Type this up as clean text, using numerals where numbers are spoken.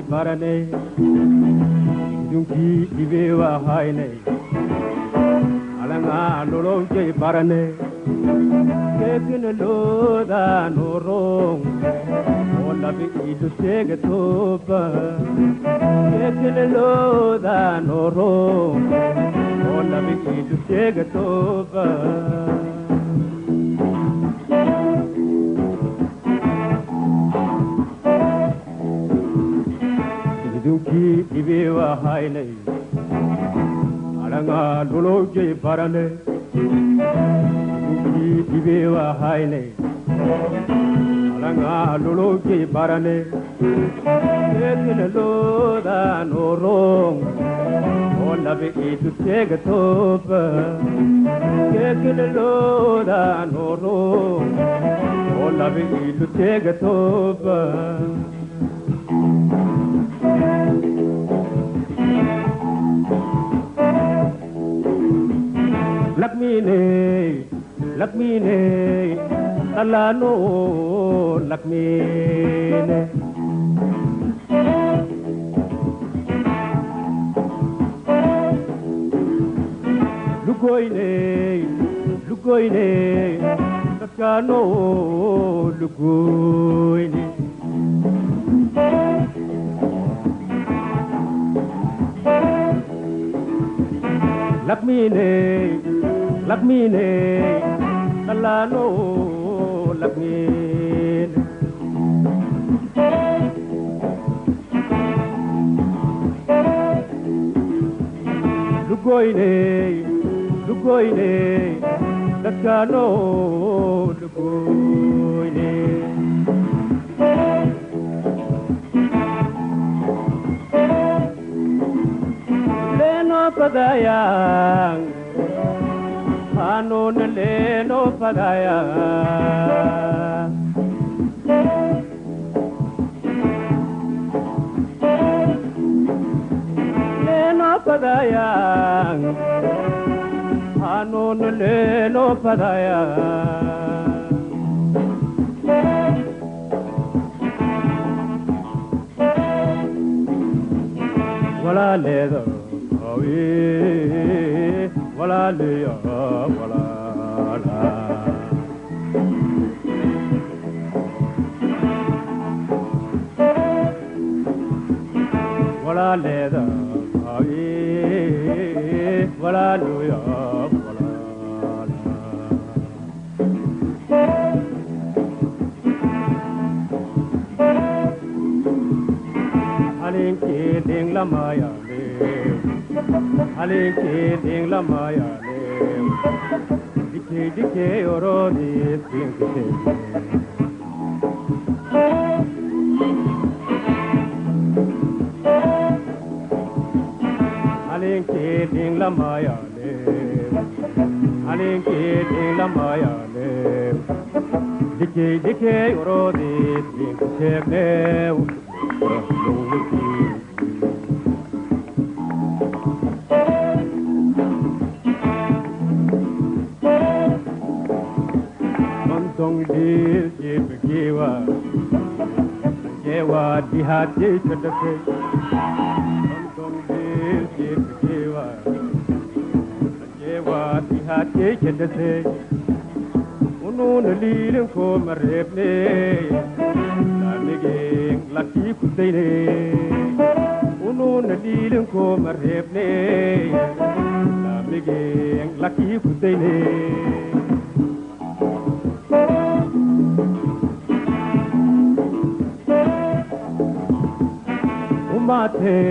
barane dunki ibewa haine alanga lolo je barane kekin loda norong ola bi idu sege toba kekin loda norong ola bi idu sege toba dunki ibewa haine alanga lolo je barane dunki ibewa haine alanga lolo je barane kekin loda norong ola be itu sege toba kekin loda norong ola be itu sege toba Lakmine, talano lakmine. Lugoine, takano lugoine. Lakmine, talano lakmine. Lugoine, takano lugoine. Leno padayang Ano na leno padaya Leno padaya Ano na leno padaya Wala ledo Wala leya wala la Wala leya wala leya wala la Alinki ding la maya Alinki ding la maya Dike oro di dike Alinki ding la maya Alinki ding la maya Dike oro di dike Jewa dihati chadake Tong Jewa dihati chadake Unun lilim ko marepne Lamiging laki kutayne Unun lilim ko marepne Lamiging laki kutayne Mate